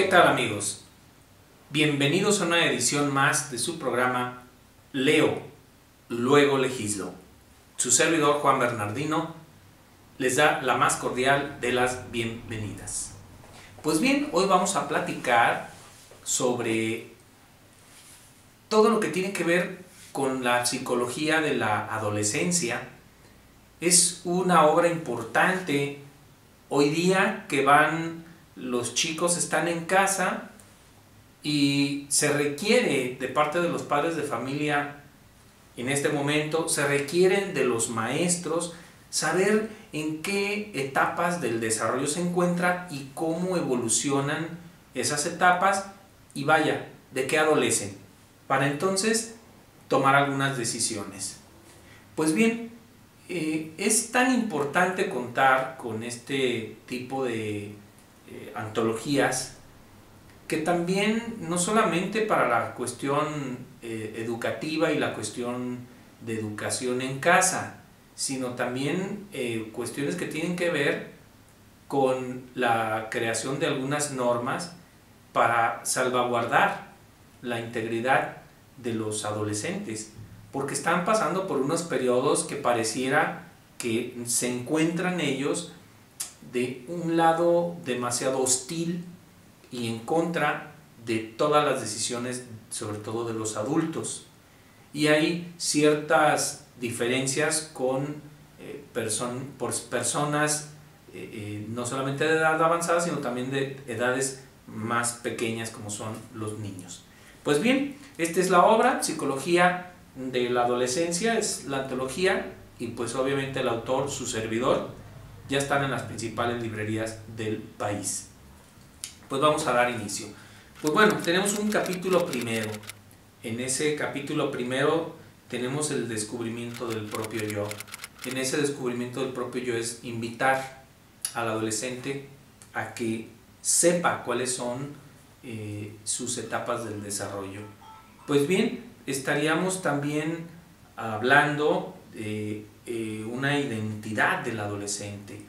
¿Qué tal, amigos? Bienvenidos a una edición más de su programa Leo, luego legislo. Su servidor Juan Bernardino les da la más cordial de las bienvenidas. Pues bien, hoy vamos a platicar sobre todo lo que tiene que ver con la psicología de la adolescencia. Es una obra importante hoy día que los chicos están en casa y se requiere de parte de los padres de familia en este momento, se requieren de los maestros saber en qué etapas del desarrollo se encuentran y cómo evolucionan esas etapas y vaya, de qué adolecen, para entonces tomar algunas decisiones. Pues bien, es tan importante contar con este tipo de antologías que también no solamente para la cuestión educativa y la cuestión de educación en casa, sino también cuestiones que tienen que ver con la creación de algunas normas para salvaguardar la integridad de los adolescentes, porque están pasando por unos periodos que pareciera que se encuentran ellos de un lado demasiado hostil y en contra de todas las decisiones, sobre todo de los adultos. Y hay ciertas diferencias con personas no solamente de edad avanzada, sino también de edades más pequeñas como son los niños. Pues bien, esta es la obra, Psicología de la Adolescencia, es la antología y pues obviamente el autor, su servidor, ya están en las principales librerías del país. Pues vamos a dar inicio. Pues bueno, tenemos un capítulo primero. En ese capítulo primero tenemos el descubrimiento del propio yo. En ese descubrimiento del propio yo es invitar al adolescente a que sepa cuáles son sus etapas del desarrollo. Pues bien, estaríamos también hablando de una identidad del adolescente.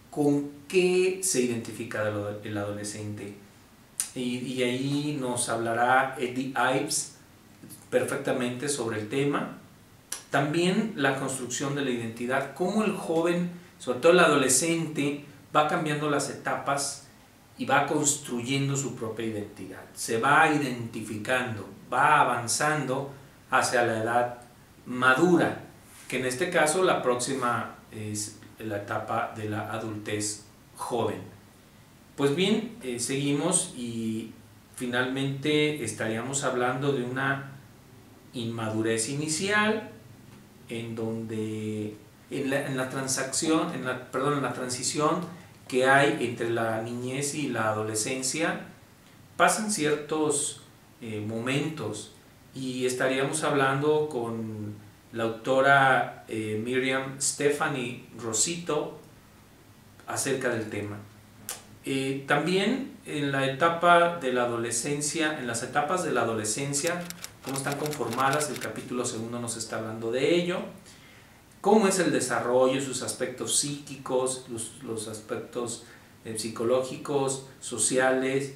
¿Con qué se identifica el adolescente? Y ahí nos hablará Eddie Ives perfectamente sobre el tema. También la construcción de la identidad, cómo el joven, sobre todo el adolescente, va cambiando las etapas y va construyendo su propia identidad. Se va identificando, va avanzando hacia la edad madura, que en este caso la próxima es la etapa de la adultez joven. Pues bien, seguimos y finalmente estaríamos hablando de una inmadurez inicial en donde en la transición que hay entre la niñez y la adolescencia pasan ciertos momentos y estaríamos hablando con la autora Miriam Stephanie Rosito acerca del tema. También en la etapa de la adolescencia, en las etapas de la adolescencia, cómo están conformadas, el capítulo segundo nos está hablando de ello, cómo es el desarrollo, sus aspectos psíquicos, los aspectos psicológicos, sociales,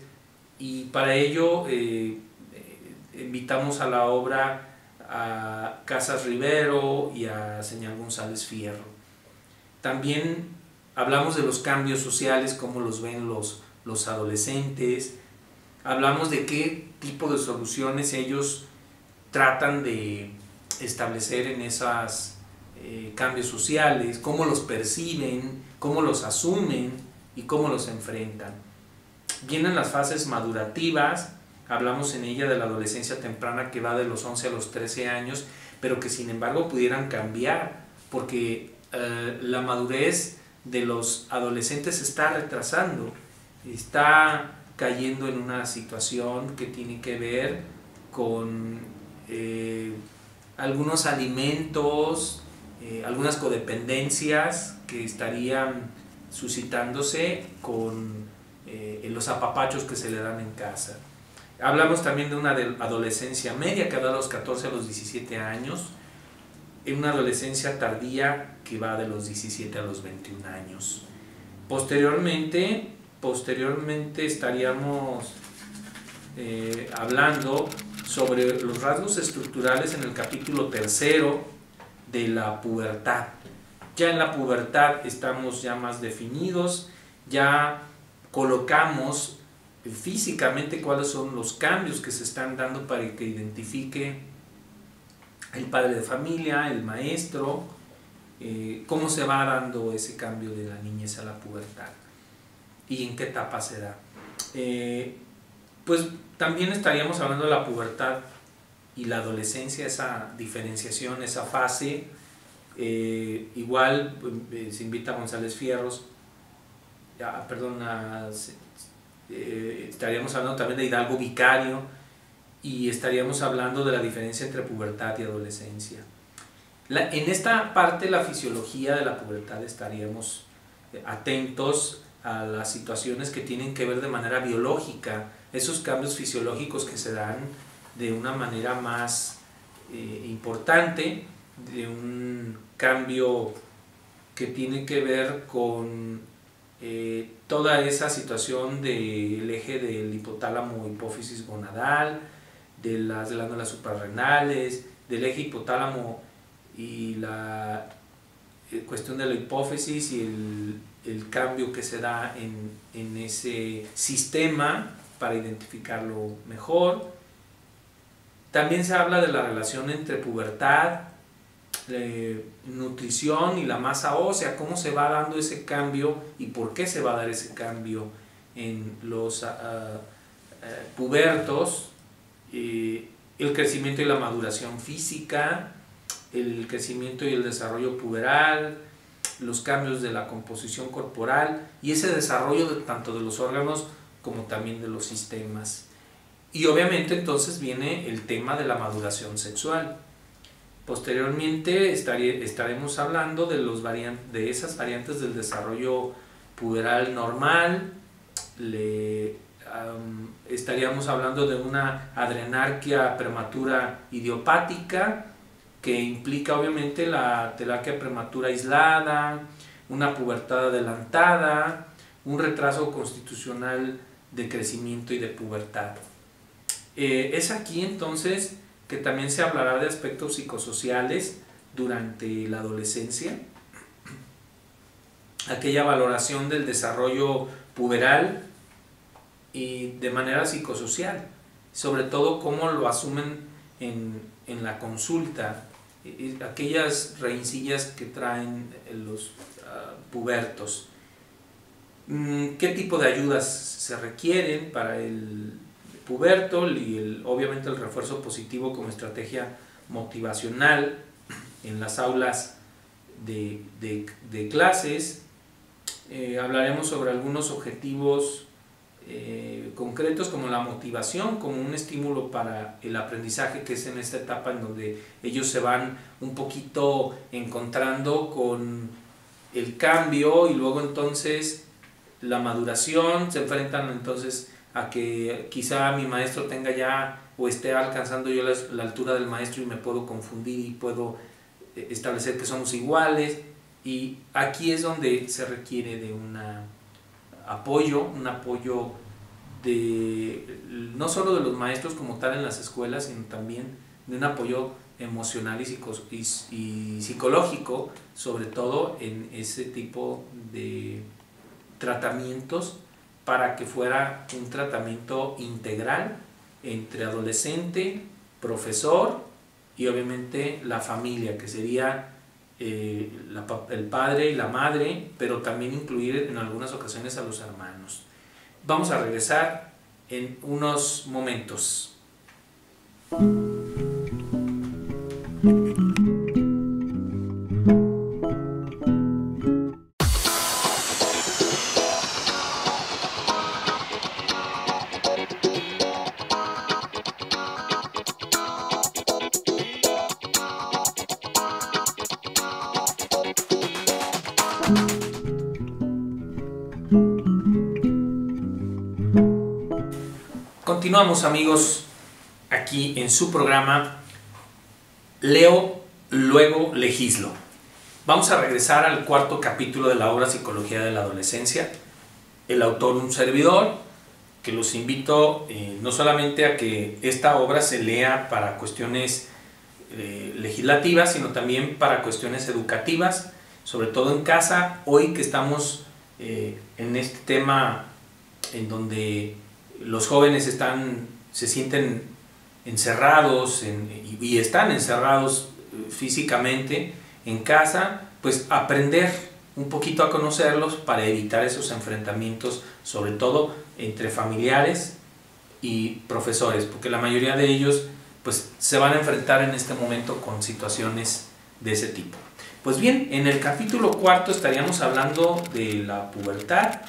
y para ello invitamos a la obra a Casas Rivero y a Señal González Fierro. También hablamos de los cambios sociales, cómo los ven los adolescentes, hablamos de qué tipo de soluciones ellos tratan de establecer en esos cambios sociales, cómo los perciben, cómo los asumen y cómo los enfrentan. Vienen las fases madurativas. Hablamos en ella de la adolescencia temprana que va de los 11 a los 13 años, pero que sin embargo pudieran cambiar, porque la madurez de los adolescentes se está retrasando, está cayendo en una situación que tiene que ver con algunos alimentos, algunas codependencias que estarían suscitándose con los apapachos que se le dan en casa. Hablamos también de una adolescencia media que va de los 14 a los 17 años, en una adolescencia tardía que va de los 17 a los 21 años. Posteriormente posteriormente estaríamos hablando sobre los rasgos estructurales en el capítulo 3 de la pubertad. Ya en la pubertad estamos ya más definidos, ya colocamos físicamente cuáles son los cambios que se están dando para que identifique el padre de familia, el maestro, cómo se va dando ese cambio de la niñez a la pubertad y en qué etapa se da. Pues también estaríamos hablando de la pubertad y la adolescencia, esa diferenciación, esa fase. Igual se invita a González Fierros, estaríamos hablando también de Hidalgo Vicario, y estaríamos hablando de la diferencia entre pubertad y adolescencia. En esta parte, la fisiología de la pubertad, estaríamos atentos a las situaciones que tienen que ver de manera biológica, esos cambios fisiológicos que se dan de una manera más importante, de un cambio que tiene que ver con toda esa situación del eje del hipotálamo hipófisis gonadal, de las glándulas suprarrenales, del eje hipotálamo y la cuestión de la hipófisis y el cambio que se da en ese sistema para identificarlo mejor. También se habla de la relación entre pubertad, nutrición y la masa ósea, cómo se va dando ese cambio y por qué se va a dar ese cambio en los pubertos, el crecimiento y la maduración física, el crecimiento y el desarrollo puberal, los cambios de la composición corporal y ese desarrollo tanto de los órganos como también de los sistemas. Y obviamente entonces viene el tema de la maduración sexual. Posteriormente estaremos hablando de esas variantes del desarrollo puberal normal. Estaríamos hablando de una adrenarquia prematura idiopática, que implica obviamente la telarquia prematura aislada, una pubertad adelantada, un retraso constitucional de crecimiento y de pubertad. Es aquí entonces que también se hablará de aspectos psicosociales durante la adolescencia, aquella valoración del desarrollo puberal y de manera psicosocial, sobre todo cómo lo asumen en la consulta, aquellas rencillas que traen los pubertos, qué tipo de ayudas se requieren para el puberto y obviamente el refuerzo positivo como estrategia motivacional en las aulas de clases. Hablaremos sobre algunos objetivos concretos como la motivación, como un estímulo para el aprendizaje, que es en esta etapa en donde ellos se van un poquito encontrando con el cambio y luego entonces la maduración, se enfrentan entonces a que quizá mi maestro tenga ya o esté alcanzando yo la altura del maestro y me puedo confundir y puedo establecer que somos iguales, y aquí es donde se requiere de un apoyo no solo de los maestros como tal en las escuelas, sino también de un apoyo emocional y psicológico, sobre todo en ese tipo de tratamientos, para que fuera un tratamiento integral entre adolescente, profesor y obviamente la familia, que sería el padre y la madre, pero también incluir en algunas ocasiones a los hermanos. Vamos a regresar en unos momentos. Continuamos, amigos, aquí en su programa Leo, luego legislo. Vamos a regresar al cuarto capítulo de la obra Psicología de la Adolescencia. el autor, un servidor, que los invito no solamente a que esta obra se lea para cuestiones legislativas, sino también para cuestiones educativas, sobre todo en casa, hoy que estamos en este tema en donde los jóvenes se sienten encerrados y están encerrados físicamente en casa, pues aprender un poquito a conocerlos para evitar esos enfrentamientos, sobre todo entre familiares y profesores, porque la mayoría de ellos pues se van a enfrentar en este momento con situaciones de ese tipo. Pues bien, en el capítulo 4 estaríamos hablando de la pubertad,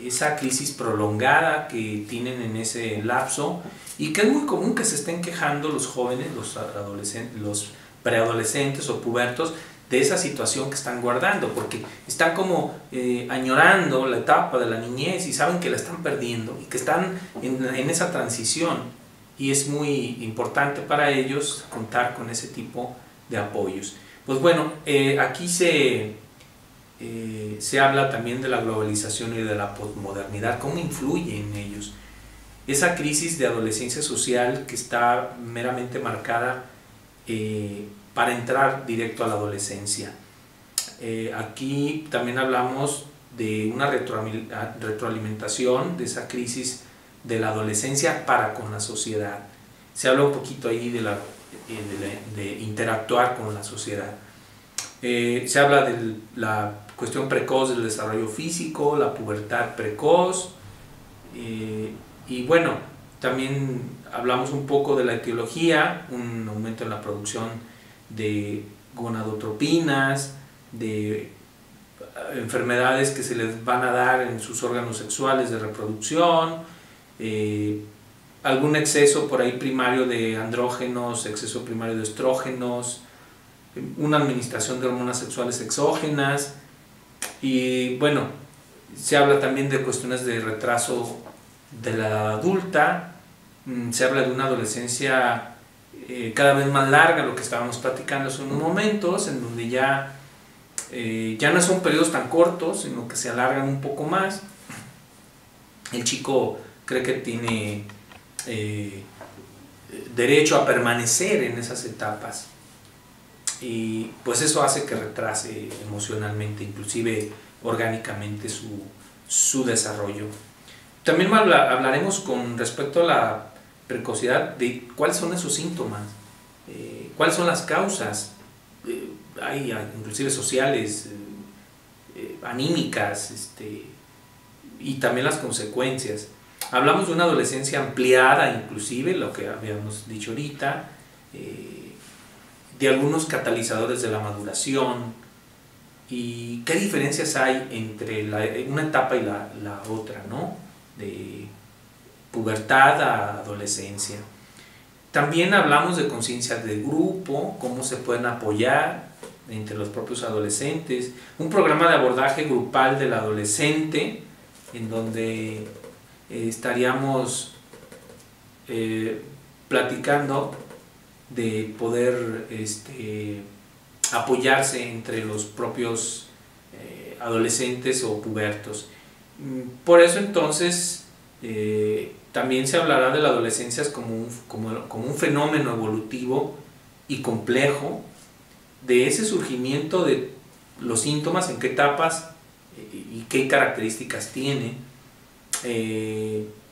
esa crisis prolongada que tienen en ese lapso y que es muy común que se estén quejando los jóvenes, los adolescentes, los preadolescentes o pubertos de esa situación que están guardando, porque están como añorando la etapa de la niñez y saben que la están perdiendo y que están en esa transición, y es muy importante para ellos contar con ese tipo de apoyos. Pues bueno, aquí se habla también de la globalización y de la posmodernidad, cómo influye en ellos. Esa crisis de adolescencia social que está meramente marcada para entrar directo a la adolescencia. Aquí también hablamos de una retroalimentación de esa crisis de la adolescencia para con la sociedad. Se habla un poquito ahí de interactuar con la sociedad. Se habla de la cuestión precoz del desarrollo físico, la pubertad precoz, y bueno, también hablamos un poco de la etiología, un aumento en la producción de gonadotropinas, de enfermedades que se les van a dar en sus órganos sexuales de reproducción, algún exceso por ahí primario de andrógenos, exceso primario de estrógenos, una administración de hormonas sexuales exógenas, y bueno, se habla también de cuestiones de retraso de la edad adulta, se habla de una adolescencia cada vez más larga, lo que estábamos platicando hace unos momentos, en donde ya no son periodos tan cortos, sino que se alargan un poco más. El chico cree que tiene derecho a permanecer en esas etapas, y pues eso hace que retrase emocionalmente, inclusive orgánicamente, su desarrollo. También hablaremos con respecto a la precocidad de cuáles son esos síntomas, cuáles son las causas, hay inclusive sociales, anímicas, y también las consecuencias. Hablamos de una adolescencia ampliada, inclusive, lo que habíamos dicho ahorita, de algunos catalizadores de la maduración, y qué diferencias hay entre una etapa y la otra, ¿no? De pubertad a adolescencia. También hablamos de conciencia de grupo, cómo se pueden apoyar entre los propios adolescentes, un programa de abordaje grupal del adolescente, en donde estaríamos platicando de poder apoyarse entre los propios adolescentes o pubertos. Por eso entonces también se hablará de la adolescencia como un fenómeno evolutivo y complejo, de ese surgimiento de los síntomas, en qué etapas y qué características tiene,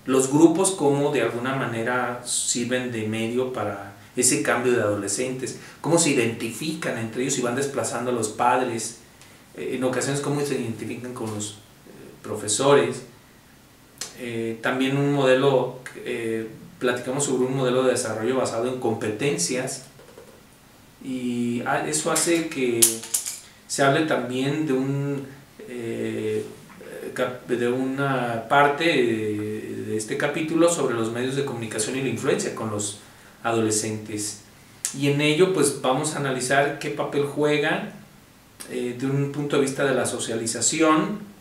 los grupos como de alguna manera sirven de medio para ese cambio de adolescentes, cómo se identifican entre ellos y van desplazando a los padres, en ocasiones cómo se identifican con los profesores. También un modelo, platicamos sobre un modelo de desarrollo basado en competencias, y eso hace que se hable también de una parte de este capítulo sobre los medios de comunicación y la influencia con los adolescentes, y en ello pues vamos a analizar qué papel juegan de un punto de vista de la socialización,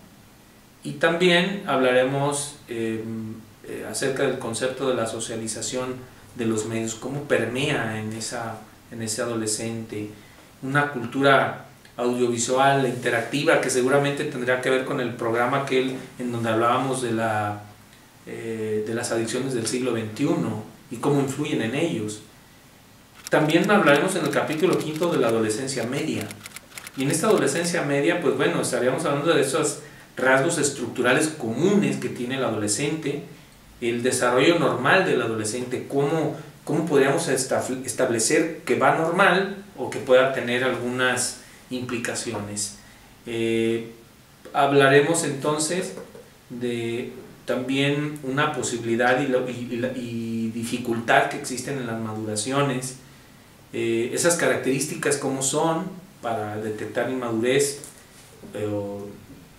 y también hablaremos acerca del concepto de la socialización de los medios, cómo permea en ese adolescente una cultura audiovisual, interactiva, que seguramente tendría que ver con el programa aquel en donde hablábamos de las adicciones del siglo XXI y cómo influyen en ellos. También hablaremos en el capítulo 5 de la adolescencia media. Y en esta adolescencia media, pues bueno, estaríamos hablando de esos rasgos estructurales comunes que tiene el adolescente, el desarrollo normal del adolescente, cómo podríamos establecer que va normal o que pueda tener algunas implicaciones. Hablaremos entonces de también una posibilidad y dificultad que existen en las maduraciones, esas características como son para detectar inmadurez,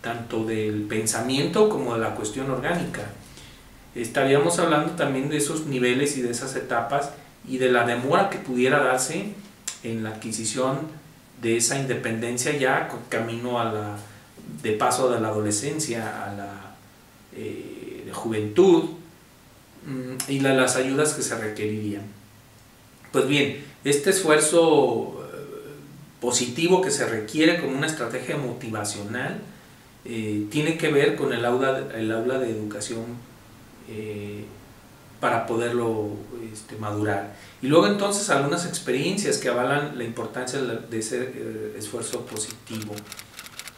tanto del pensamiento como de la cuestión orgánica. Estaríamos hablando también de esos niveles y de esas etapas y de la demora que pudiera darse en la adquisición de esa independencia ya camino de paso de la adolescencia a la juventud, y las ayudas que se requerirían. Pues bien, este esfuerzo positivo que se requiere como una estrategia motivacional tiene que ver con el aula de educación para poderlo madurar. Y luego entonces algunas experiencias que avalan la importancia de ese esfuerzo positivo.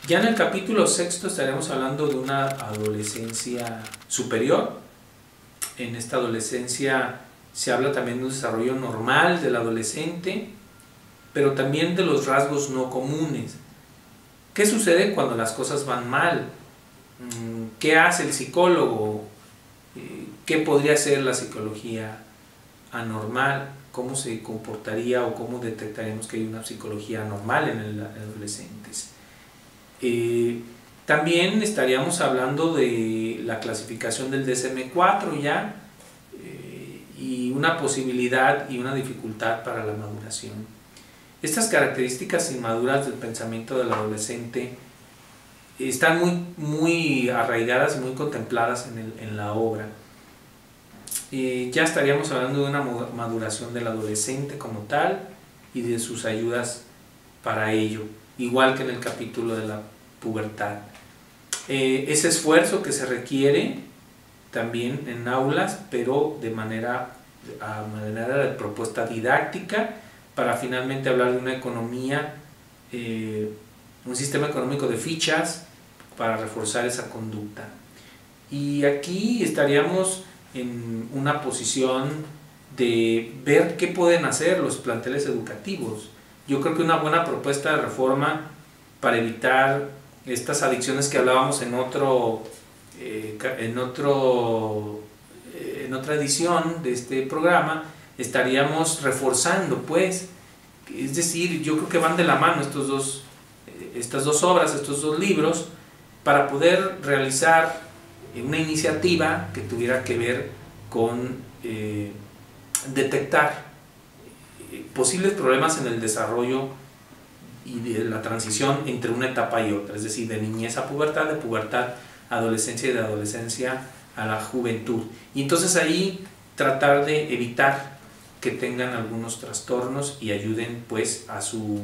Ya en el capítulo 6 estaremos hablando de una adolescencia superior. En esta adolescencia se habla también de un desarrollo normal del adolescente, pero también de los rasgos no comunes. ¿Qué sucede cuando las cosas van mal? ¿Qué hace el psicólogo? ¿Qué podría ser la psicología anormal? ¿Cómo se comportaría o cómo detectaremos que hay una psicología anormal en adolescentes? También estaríamos hablando de la clasificación del DSM-4 ya, y una posibilidad y una dificultad para la maduración. Estas características inmaduras del pensamiento del adolescente están muy arraigadas y muy contempladas en la obra. Ya estaríamos hablando de una maduración del adolescente como tal y de sus ayudas para ello, igual que en el capítulo de la pubertad. Ese esfuerzo que se requiere también en aulas, pero de manera de propuesta didáctica, para finalmente hablar de una economía, un sistema económico de fichas para reforzar esa conducta. Y aquí estaríamos en una posición de ver qué pueden hacer los planteles educativos. Yo creo que una buena propuesta de reforma para evitar estas adicciones que hablábamos en otra edición de este programa, estaríamos reforzando, pues, es decir, yo creo que van de la mano estas dos obras, estos dos libros, para poder realizar una iniciativa que tuviera que ver con detectar posibles problemas en el desarrollo y de la transición entre una etapa y otra, es decir, de niñez a pubertad, de pubertad a adolescencia y de adolescencia a la juventud. Y entonces ahí tratar de evitar que tengan algunos trastornos y ayuden pues a su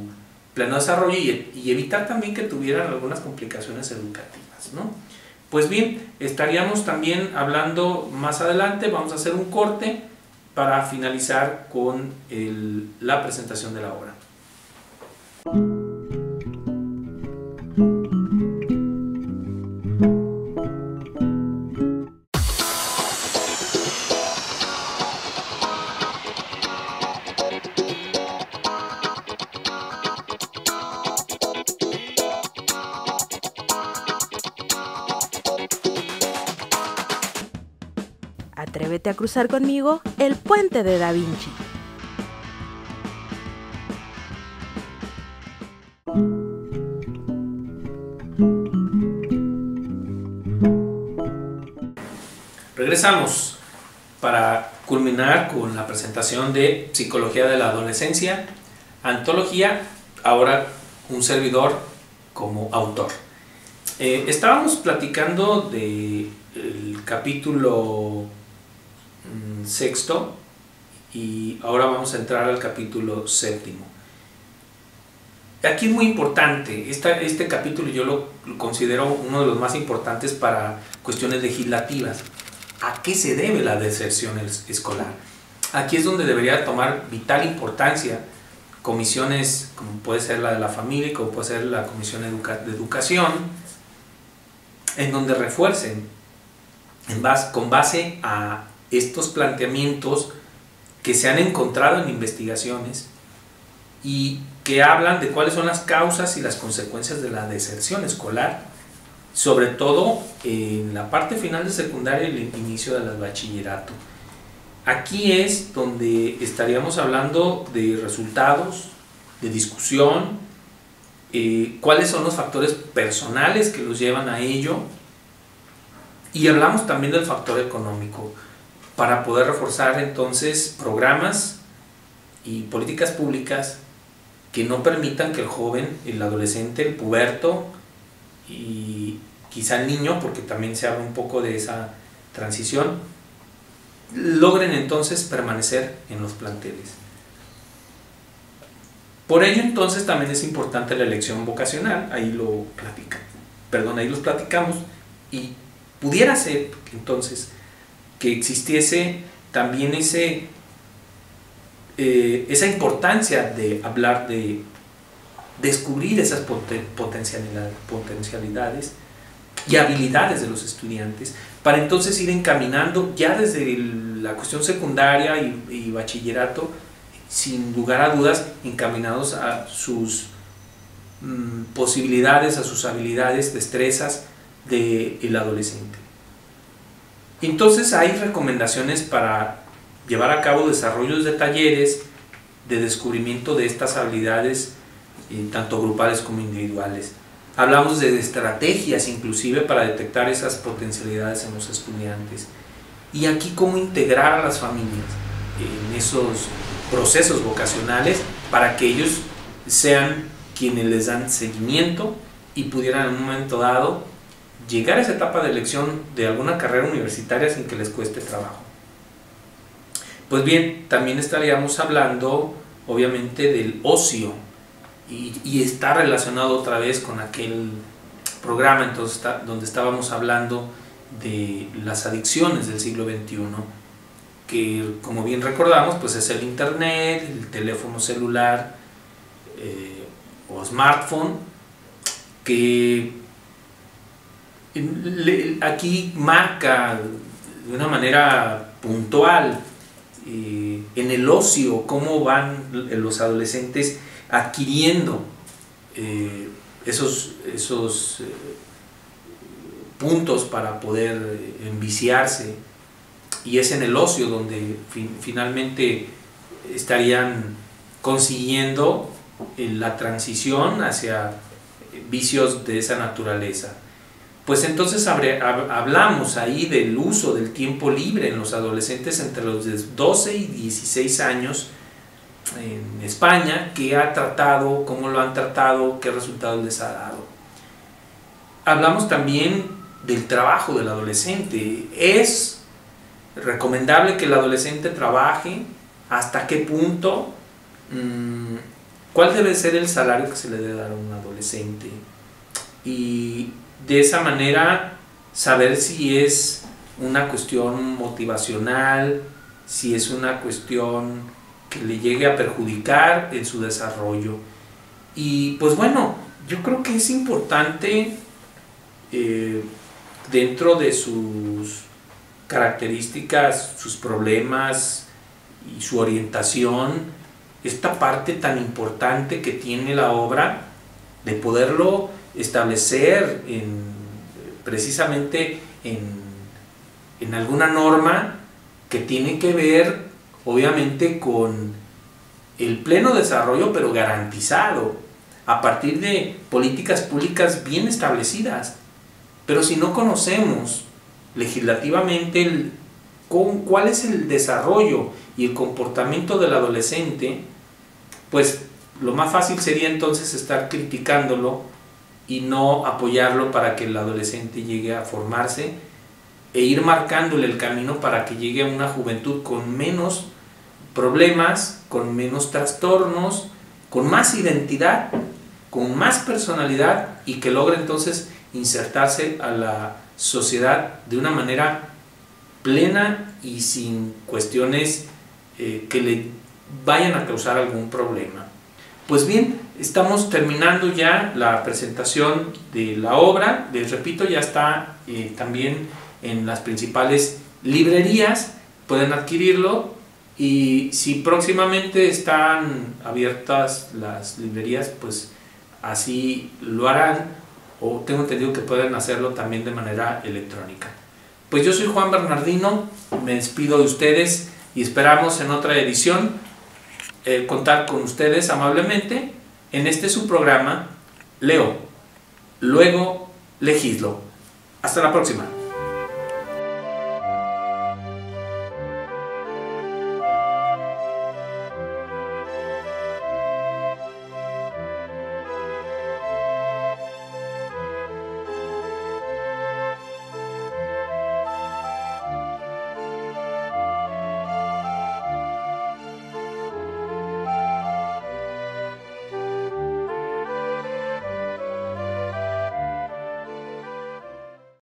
pleno desarrollo y evitar también que tuvieran algunas complicaciones educativas, ¿no? Pues bien, estaríamos también hablando más adelante, vamos a hacer un corte para finalizar con la presentación de la obra. Atrévete a cruzar conmigo el puente de Da Vinci. Regresamos para culminar con la presentación de Psicología de la Adolescencia, antología, ahora un servidor como autor. Estábamos platicando del capítulo 6 y ahora vamos a entrar al capítulo 7. aquí es muy importante, este capítulo yo lo considero uno de los más importantes para cuestiones legislativas. ¿A qué se debe la deserción escolar? Aquí es donde debería tomar vital importancia comisiones como puede ser la de la familia, como puede ser la comisión de educación, en donde refuercen con base a estos planteamientos que se han encontrado en investigaciones y que hablan de cuáles son las causas y las consecuencias de la deserción escolar, sobre todo en la parte final de secundaria y el inicio del bachillerato. Aquí es donde estaríamos hablando de resultados, de discusión, cuáles son los factores personales que los llevan a ello, y hablamos también del factor económico, para poder reforzar entonces programas y políticas públicas que no permitan que el joven, el adolescente, el puberto y quizá el niño, porque también se habla un poco de esa transición, logren entonces permanecer en los planteles. Por ello entonces también es importante la elección vocacional, ahí los platicamos, y pudiera ser entonces que existiese también esa importancia de hablar de descubrir esas potencialidades y habilidades de los estudiantes, para entonces ir encaminando ya desde la cuestión secundaria y bachillerato, sin lugar a dudas, encaminados a sus posibilidades, a sus habilidades, destrezas del adolescente. Entonces hay recomendaciones para llevar a cabo desarrollos de talleres de descubrimiento de estas habilidades, tanto grupales como individuales. Hablamos de estrategias inclusive para detectar esas potencialidades en los estudiantes. Y aquí cómo integrar a las familias en esos procesos vocacionales para que ellos sean quienes les dan seguimiento y pudieran en un momento dado llegar a esa etapa de elección de alguna carrera universitaria sin que les cueste trabajo. Pues bien, también estaríamos hablando obviamente del ocio, y está relacionado otra vez con aquel programa entonces donde estábamos hablando de las adicciones del siglo XXI, que como bien recordamos pues es el internet, el teléfono celular o smartphone, que aquí marca de una manera puntual en el ocio cómo van los adolescentes adquiriendo esos puntos para poder enviciarse, y es en el ocio donde finalmente estarían consiguiendo la transición hacia vicios de esa naturaleza. Pues entonces hablamos ahí del uso del tiempo libre en los adolescentes entre los 12 y 16 años en España, qué ha tratado, cómo lo han tratado, qué resultados les ha dado. Hablamos también del trabajo del adolescente. ¿Es recomendable que el adolescente trabaje? ¿Hasta qué punto? ¿Cuál debe ser el salario que se le debe dar a un adolescente? Y de esa manera saber si es una cuestión motivacional, si es una cuestión que le llegue a perjudicar en su desarrollo. Y pues bueno, yo creo que es importante dentro de sus características, sus problemas y su orientación, esta parte tan importante que tiene la obra de poderlo establecer precisamente en alguna norma que tiene que ver obviamente con el pleno desarrollo, pero garantizado a partir de políticas públicas bien establecidas. Pero si no conocemos legislativamente cuál es el desarrollo y el comportamiento del adolescente, pues lo más fácil sería entonces estar criticándolo y no apoyarlo para que el adolescente llegue a formarse e ir marcándole el camino para que llegue a una juventud con menos problemas, con menos trastornos, con más identidad con más personalidad y que logre entonces insertarse a la sociedad de una manera plena y sin cuestiones que le vayan a causar algún problema. Pues bien, estamos terminando ya la presentación de la obra. Les repito, ya está también en las principales librerías, pueden adquirirlo, y si próximamente están abiertas las librerías, pues así lo harán, o tengo entendido que pueden hacerlo también de manera electrónica. Pues yo soy Juan Bernardino, me despido de ustedes y esperamos en otra edición contar con ustedes amablemente en este su programa Leo, luego legislo. Hasta la próxima.